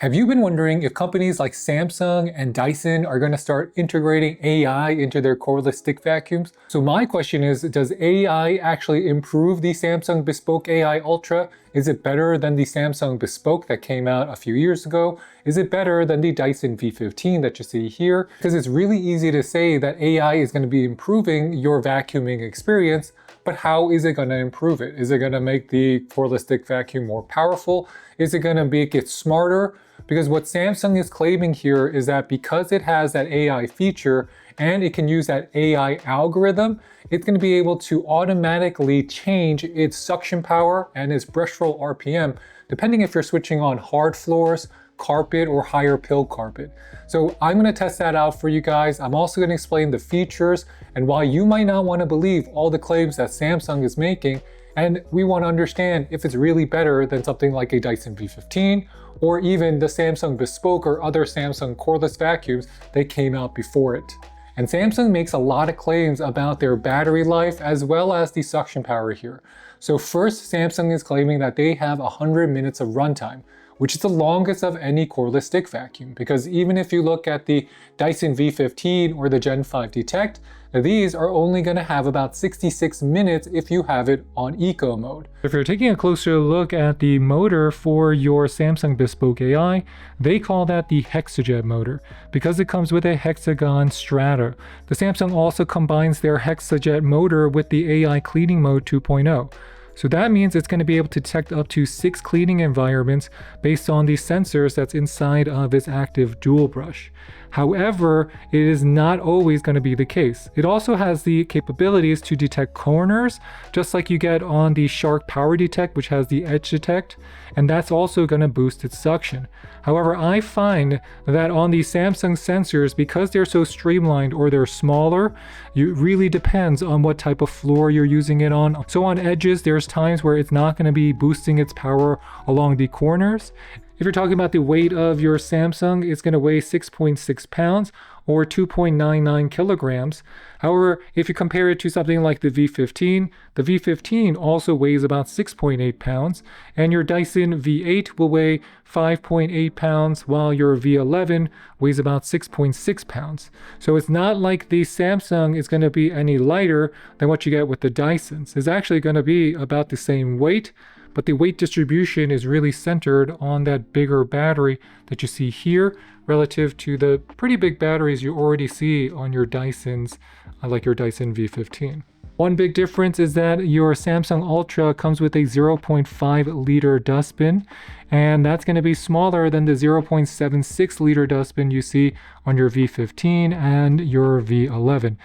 Have you been wondering if companies like Samsung and Dyson are going to start integrating AI into their cordless stick vacuums? So my question is, does AI actually improve the Samsung Bespoke AI Ultra? Is it better than the Samsung Bespoke that came out a few years ago? Is it better than the DYSON V15 that you see here? Because it's really easy to say that AI is going to be improving your vacuuming experience, but how is it going to improve it? Is it going to make the cordless stick vacuum more powerful? Is it going to make it smarter? Because what Samsung is claiming here is that because it has that AI feature and it can use that AI algorithm, it's going to be able to automatically change its suction power and its brush roll RPM, depending if you're switching on hard floors, carpet, or higher pill carpet. So I'm going to test that out for you guys. I'm also going to explain the features and why you might not want to believe all the claims that Samsung is making. And we want to understand if it's really better than something like a DYSON V15 or even the Samsung Bespoke or other Samsung cordless vacuums that came out before it. And Samsung makes a lot of claims about their battery life as well as the suction power here. So first, Samsung is claiming that they have 100 minutes of runtime, which is the longest of any cordless stick vacuum, because even if you look at the DYSON V15 or the Gen 5 Detect, these are only going to have about 66 minutes if you have it on eco mode. If you're taking a closer look at the motor for your Samsung Bespoke AI, they call that the Hexajet motor because it comes with a hexagon strata. The Samsung also combines their Hexajet motor with the AI cleaning mode 2.0. So that means it's going to be able to detect up to 6 cleaning environments based on the sensors that's inside of its active dual brush. However, it is not always going to be the case. It also has the capabilities to detect corners, just like you get on the Shark Power Detect, which has the edge detect, and that's also going to boost its suction. However, I find that on the Samsung sensors, because they're so streamlined or they're smaller, it really depends on what type of floor you're using it on. So on edges, there's times where it's not going to be boosting its power along the corners. If you're talking about the weight of your Samsung, it's going to weigh 6.6 pounds or 2.99 kilograms. However, if you compare it to something like the V15 also weighs about 6.8 pounds, and your Dyson V8 will weigh 5.8 pounds, while your V11 weighs about 6.6 pounds. So it's not like the Samsung is going to be any lighter than what you get with the Dysons. It's actually going to be about the same weight, but the weight distribution is really centered on that bigger battery that you see here relative to the pretty big batteries you already see on your Dysons, like your Dyson V15. One big difference is that your Samsung Ultra comes with a 0.5 liter dustbin, and that's going to be smaller than the 0.76 liter dustbin you see on your V15 and your V11.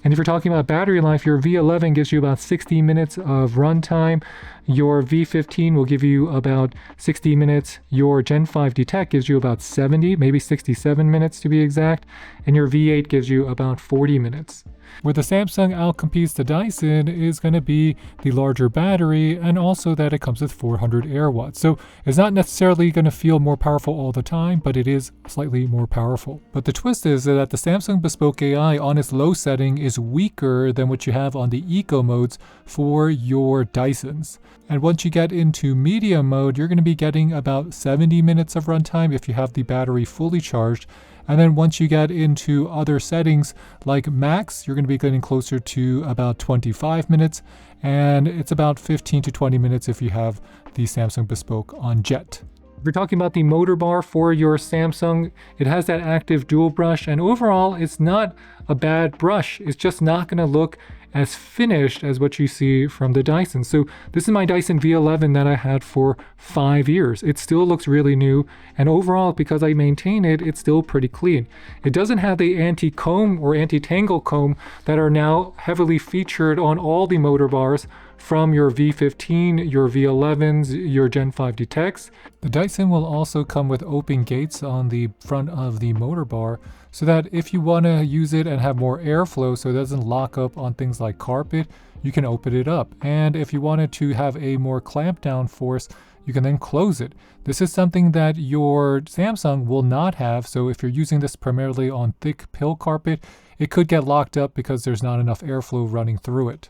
And if you're talking about battery life, your V11 gives you about 60 minutes of runtime. Your V15 will give you about 60 minutes. Your Gen 5 Detect gives you about 70, maybe 67 minutes to be exact. And your V8 gives you about 40 minutes. Where the Samsung outcompetes the Dyson is going to be the larger battery and also that it comes with 400 air watts. So it's not necessarily going to feel more powerful all the time, but it is slightly more powerful. But the twist is that the Samsung Bespoke AI on its low setting is weaker than what you have on the eco modes for your Dysons. And once you get into medium mode, you're going to be getting about 70 minutes of runtime if you have the battery fully charged. And then once you get into other settings like max, you're going to be getting closer to about 25 minutes. And it's about 15 to 20 minutes if you have the Samsung Bespoke on jet. If you're talking about the motor bar for your Samsung, it has that active dual brush, and overall it's not a bad brush. It's just not going to look as finished as what you see from the Dyson. So this is my Dyson V11 that I had for 5 years. It still looks really new, and overall, because I maintain it, it's still pretty clean. It doesn't have the anti-comb or anti-tangle comb that are now heavily featured on all the motor bars from your V15, your V11s, your Gen 5 Detects. The Dyson will also come with open gates on the front of the motor bar, so that if you want to use it and have more airflow so it doesn't lock up on things like carpet, you can open it up. And if you wanted to have a more clamp down force, you can then close it. This is something that your Samsung will not have, so if you're using this primarily on thick pill carpet, it could get locked up because there's not enough airflow running through it.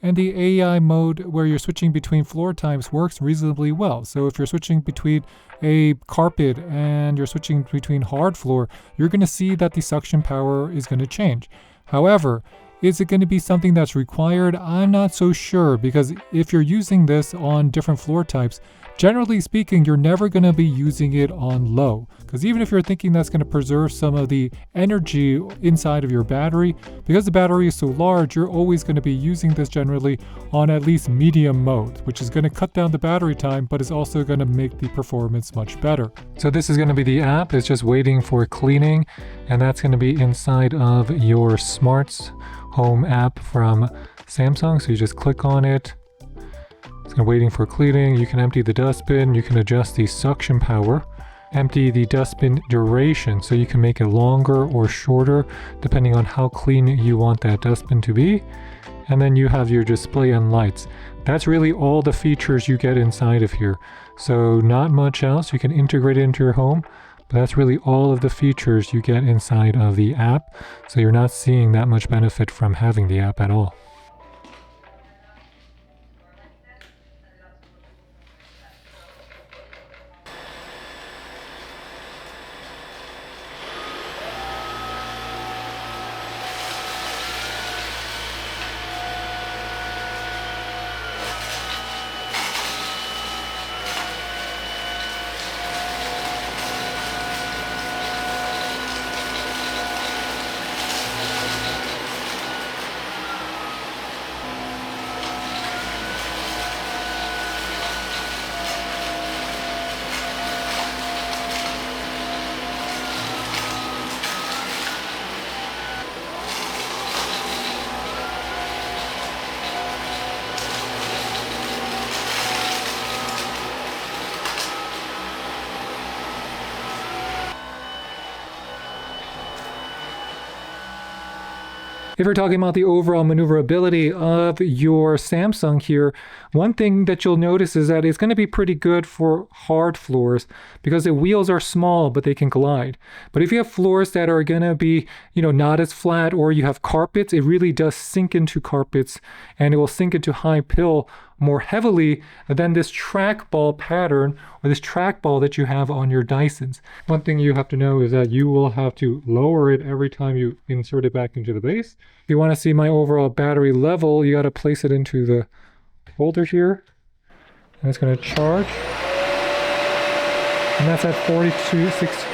And the AI mode where you're switching between floor types works reasonably well. So if you're switching between a carpet and you're switching between hard floor, you're going to see that the suction power is going to change. However, is it going to be something that's required? I'm not so sure, because if you're using this on different floor types, generally speaking, you're never going to be using it on low. Because even if you're thinking that's going to preserve some of the energy inside of your battery, because the battery is so large, you're always going to be using this generally on at least medium mode, which is going to cut down the battery time, but is also going to make the performance much better. So this is going to be the app. It's just waiting for cleaning, and that's going to be inside of your Smarthome app from Samsung. So you just click on it. It's waiting for cleaning. You can empty the dustbin. You can adjust the suction power, empty the dustbin duration, so you can make it longer or shorter depending on how clean you want that dustbin to be. And then you have your display and lights. That's really all the features you get inside of here. So not much else. You can integrate it into your home, but that's really all of the features you get inside of the app. So you're not seeing that much benefit from having the app at all. If you're talking about the overall maneuverability of your Samsung here, one thing that you'll notice is that it's going to be pretty good for hard floors because the wheels are small, but they can glide. But if you have floors that are going to be, not as flat, or you have carpets, it really does sink into carpets, and it will sink into high pill more heavily than this trackball pattern or this trackball that you have on your Dysons. One thing you have to know is that you will have to lower it every time you insert it back into the base. If you want to see my overall battery level, you got to place it into the holder here, and it's going to charge, and that's at 42.6.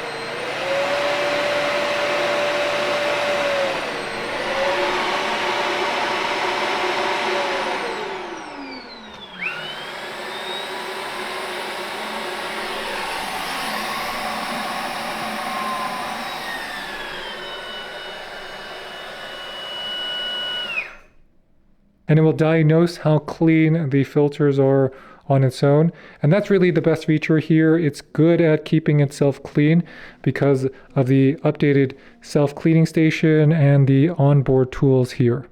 And it will diagnose how clean the filters are on its own. And that's really the best feature here. It's good at keeping itself clean because of the updated self-cleaning station and the onboard tools here.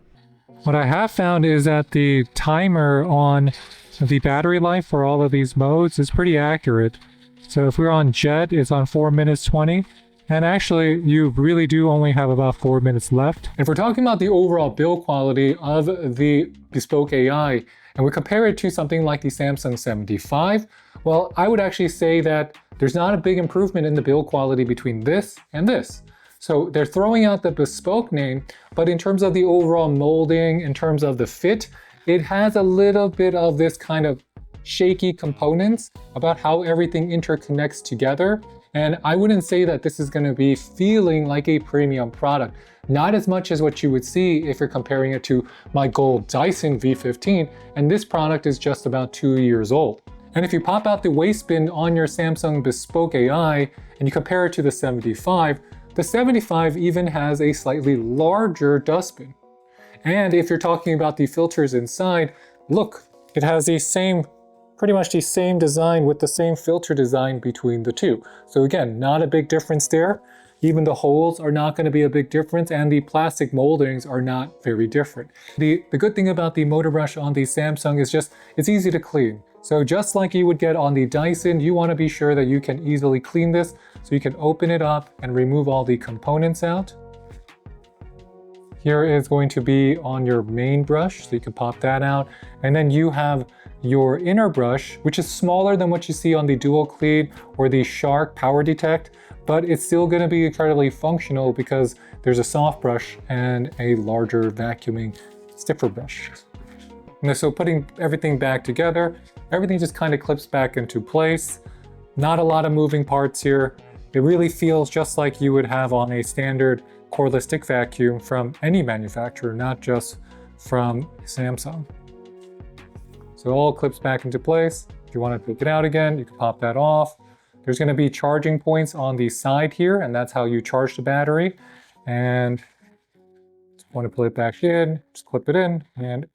What I have found is that the timer on the battery life for all of these modes is pretty accurate. So if we're on jet, it's on 4 minutes 20. And actually, you really do only have about 4 minutes left. If we're talking about the overall build quality of the Bespoke AI, and we compare it to something like the Samsung 75, well, I would actually say that there's not a big improvement in the build quality between this and this. So they're throwing out the Bespoke name, but in terms of the overall molding, in terms of the fit, it has a little bit of this kind of shaky components about how everything interconnects together. And I wouldn't say that this is going to be feeling like a premium product. Not as much as what you would see if you're comparing it to my gold DYSON V15, and this product is just about 2 years old. And if you pop out the waste bin on your Samsung Bespoke AI and you compare it to the 75 even has a slightly larger dustbin. And if you're talking about the filters inside, look, it has the same pretty much the same design with the same filter design between the two. So again, not a big difference there. Even the holes are not going to be a big difference, and the plastic moldings are not very different. The good thing about the motor brush on the Samsung is just, it's easy to clean. So just like you would get on the Dyson, you want to be sure that you can easily clean this, so you can open it up and remove all the components out. here is going to be on your main brush, so you can pop that out. And then you have your inner brush, which is smaller than what you see on the Dual Clean or the Shark Power Detect, but it's still going to be incredibly functional because there's a soft brush and a larger vacuuming stiffer brush. And so putting everything back together, everything just kind of clips back into place. Not a lot of moving parts here. It really feels just like you would have on a standard cordless stick vacuum from any manufacturer, not just from Samsung. So it all clips back into place. If you want to take it out again, you can pop that off. There's going to be charging points on the side here, and that's how you charge the battery. And just want to put it back in, just clip it in, and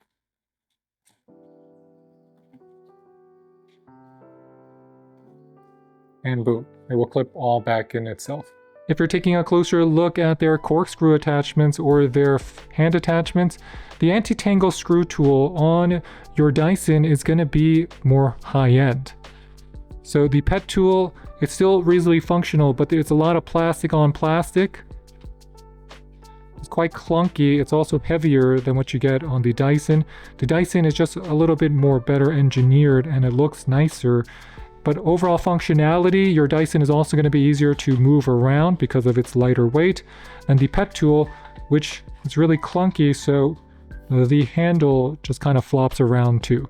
boom, it will clip all back in itself. If you're taking a closer look at their corkscrew attachments or their hand attachments, the anti-tangle screw tool on your Dyson is going to be more high-end. So the pet tool, it's still reasonably functional, but there's a lot of plastic on plastic. It's quite clunky. It's also heavier than what you get on the Dyson. The Dyson is just a little bit more better engineered and it looks nicer. But overall functionality, your Dyson is also going to be easier to move around because of its lighter weight. And the pet tool, which is really clunky, so the handle just kind of flops around too.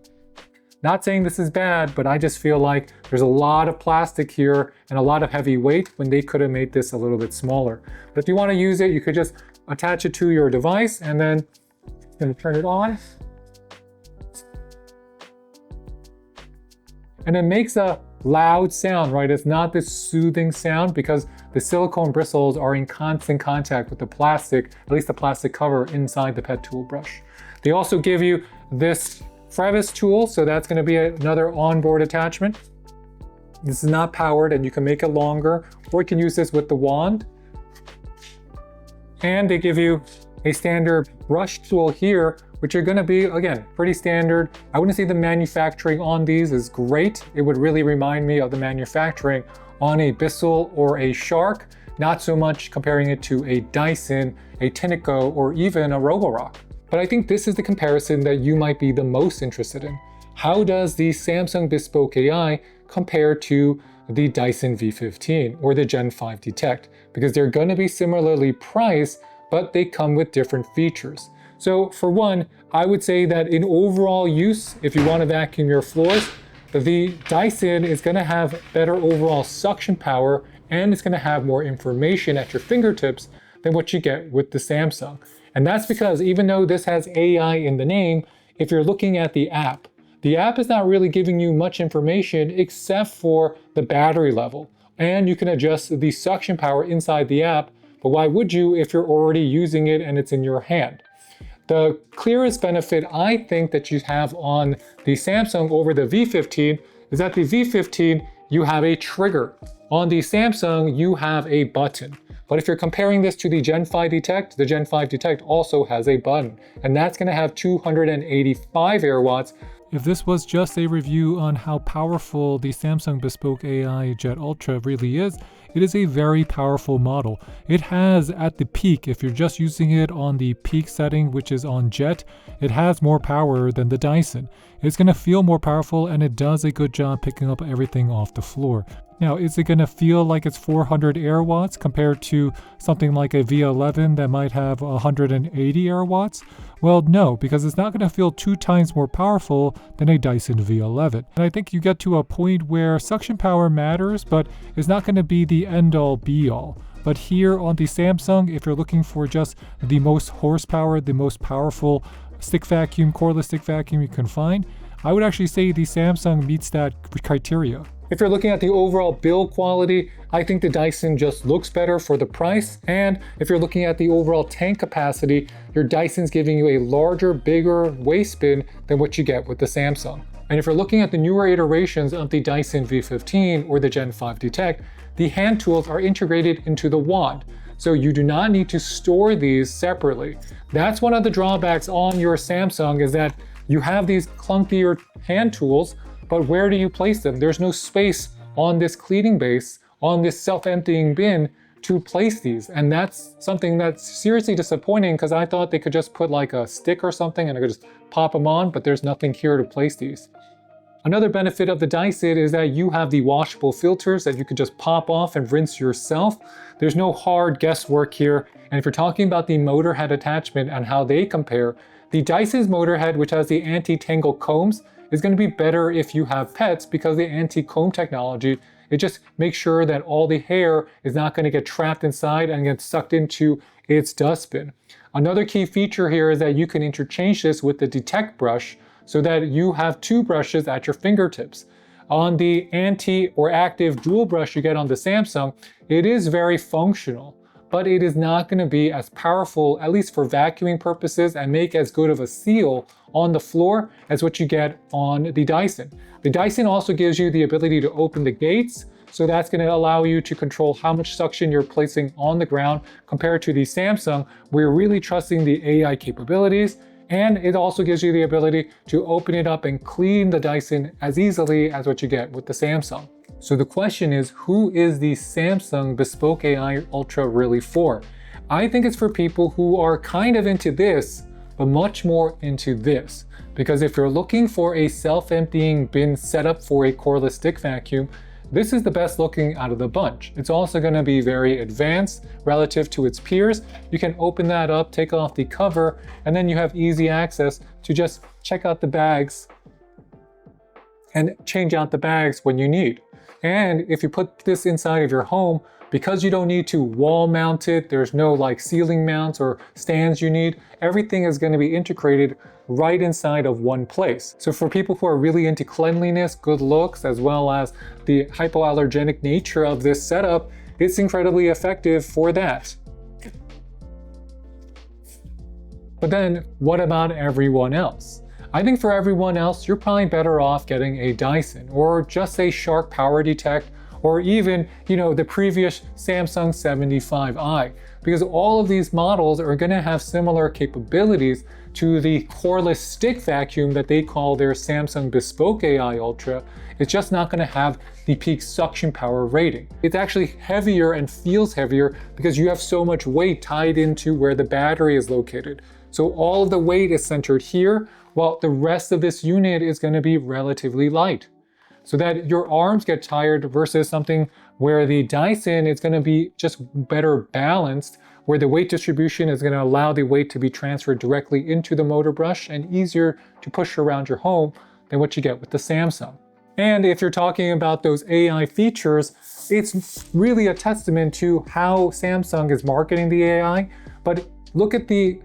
Not saying this is bad, but I just feel like there's a lot of plastic here and a lot of heavy weight when they could have made this a little bit smaller. But if you want to use it, you could just attach it to your device and then you're going to turn it on. And it makes a loud sound, right? It's not this soothing sound because the silicone bristles are in constant contact with the plastic, at least the plastic cover inside the pet tool brush. They also give you this crevice tool, so that's going to be another onboard attachment. This is not powered and you can make it longer, or you can use this with the wand. And they give you a standard brush tool here, which are going to be, again, pretty standard. I wouldn't say the manufacturing on these is great. It would really remind me of the manufacturing on a Bissell or a Shark, not so much comparing it to a Dyson, a Tinico, or even a Roborock. But I think this is the comparison that you might be the most interested in. How does the Samsung Bespoke AI compare to the Dyson V15 or the Gen 5 Detect? Because they're going to be similarly priced, but they come with different features. So for one, I would say that in overall use, if you want to vacuum your floors, the Dyson is going to have better overall suction power and it's going to have more information at your fingertips than what you get with the Samsung. And that's because even though this has AI in the name, if you're looking at the app is not really giving you much information except for the battery level. And you can adjust the suction power inside the app, but why would you if you're already using it and it's in your hand? The clearest benefit I think that you have on the Samsung over the V15 is that the V15, you have a trigger. On the Samsung, you have a button. But if you're comparing this to the Gen 5 Detect, the Gen 5 Detect also has a button, and that's going to have 285 air watts. If this was just a review on how powerful the Samsung Bespoke AI Jet Ultra really is, it is a very powerful model. It has, at the peak, if you're just using it on the peak setting, which is on Jet, it has more power than the Dyson. It's going to feel more powerful and it does a good job picking up everything off the floor. Now, is it going to feel like it's 400 air watts compared to something like a V11 that might have 180 air watts? Well, no, because it's not going to feel 2 times more powerful than a Dyson V11. And I think you get to a point where suction power matters, but it's not going to be the end-all be-all. But here on the Samsung, if you're looking for just the most horsepower, the most powerful stick vacuum, cordless stick vacuum you can find, I would actually say the Samsung meets that criteria. If you're looking at the overall build quality, I think the Dyson just looks better for the price. And if you're looking at the overall tank capacity, your Dyson's giving you a larger, bigger waste bin than what you get with the Samsung. And if you're looking at the newer iterations of the Dyson V15 or the Gen 5 Detect, the hand tools are integrated into the wand. So you do not need to store these separately. That's one of the drawbacks on your Samsung, is that you have these clunkier hand tools, but where do you place them? There's no space on this cleaning base, on this self-emptying bin, to place these. And that's something that's seriously disappointing because I thought they could just put like a stick or something and I could just pop them on, but there's nothing here to place these. Another benefit of the Dyson is that you have the washable filters that you could just pop off and rinse yourself. There's no hard guesswork here. And if you're talking about the motor head attachment and how they compare, the Dyson's motor head, which has the anti-tangle combs, is going to be better if you have pets because the anti-comb technology, it just makes sure that all the hair is not going to get trapped inside and get sucked into its dustbin. Another key feature here is that you can interchange this with the detect brush so that you have two brushes at your fingertips. On the anti or active dual brush you get on the Samsung, it is very functional, but it is not going to be as powerful, at least for vacuuming purposes, and make as good of a seal on the floor as what you get on the Dyson. The Dyson also gives you the ability to open the gates, so that's going to allow you to control how much suction you're placing on the ground compared to the Samsung, where you're really trusting the AI capabilities. And it also gives you the ability to open it up and clean the Dyson as easily as what you get with the Samsung. So the question is, who is the Samsung Bespoke AI Ultra really for? I think it's for people who are kind of into this, but much more into this. Because if you're looking for a self-emptying bin setup for a cordless stick vacuum, this is the best looking out of the bunch. It's also going to be very advanced relative to its peers. You can open that up, take off the cover, and then you have easy access to just check out the bags and change out the bags when you need. And if you put this inside of your home, because you don't need to wall mount it, there's no like ceiling mounts or stands you need, everything is going to be integrated right inside of one place. So for people who are really into cleanliness, good looks, as well as the hypoallergenic nature of this setup, it's incredibly effective for that. But then what about everyone else? I think for everyone else, you're probably better off getting a Dyson or just a Shark Power Detect, or even, the previous Samsung 75i, because all of these models are going to have similar capabilities to the cordless stick vacuum that they call their Samsung Bespoke AI Ultra. It's just not going to have the peak suction power rating. It's actually heavier and feels heavier because you have so much weight tied into where the battery is located. So all of the weight is centered here, while the rest of this unit is going to be relatively light, so that your arms get tired versus something where the Dyson is going to be just better balanced, where the weight distribution is going to allow the weight to be transferred directly into the motor brush and easier to push around your home than what you get with the Samsung. And if you're talking about those AI features, it's really a testament to how Samsung is marketing the AI, but look at the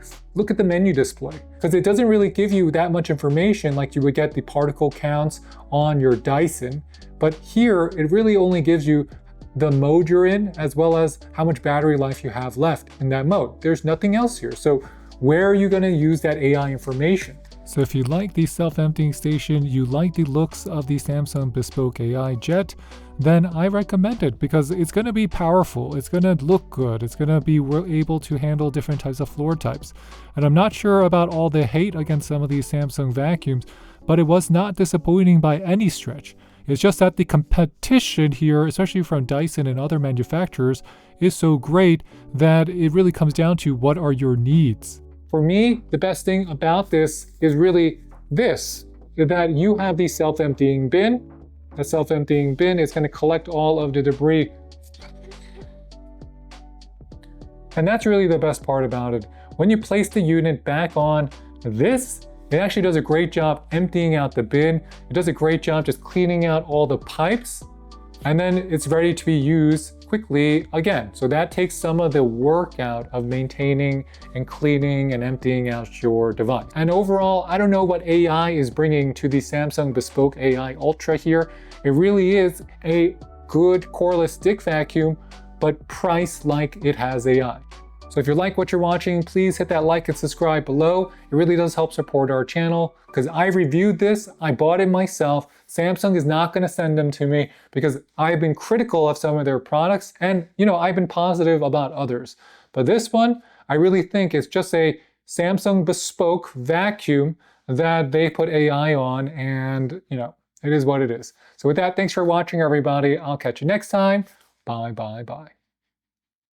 menu display, because it doesn't really give you that much information like you would get the particle counts on your Dyson. But here, it really only gives you the mode you're in, as well as how much battery life you have left in that mode. There's nothing else here. So where are you going to use that AI information? So if you like the self-emptying station, you like the looks of the Samsung Bespoke AI Jet, then I recommend it because it's going to be powerful, it's going to look good, it's going to be able to handle different types of floor types. And I'm not sure about all the hate against some of these Samsung vacuums, but it was not disappointing by any stretch. It's just that the competition here, especially from Dyson and other manufacturers, is so great that it really comes down to what are your needs. For me, the best thing about this is really this, that you have the self-emptying bin. The self-emptying bin is going to collect all of the debris. And that's really the best part about it. When you place the unit back on this, it actually does a great job emptying out the bin. It does a great job just cleaning out all the pipes, and then it's ready to be used quickly again. So that takes some of the work out of maintaining and cleaning and emptying out your device. And overall, I don't know what AI is bringing to the Samsung Bespoke AI Ultra here. It really is a good cordless stick vacuum, but priced like it has AI. So if you like what you're watching, please hit that like and subscribe below. It really does help support our channel because I reviewed this, I bought it myself. Samsung is not going to send them to me because I've been critical of some of their products and I've been positive about others. But this one, I really think it's just a Samsung Bespoke vacuum that they put AI on, and it is what it is. So with that, thanks for watching everybody. I'll catch you next time. Bye, bye, bye.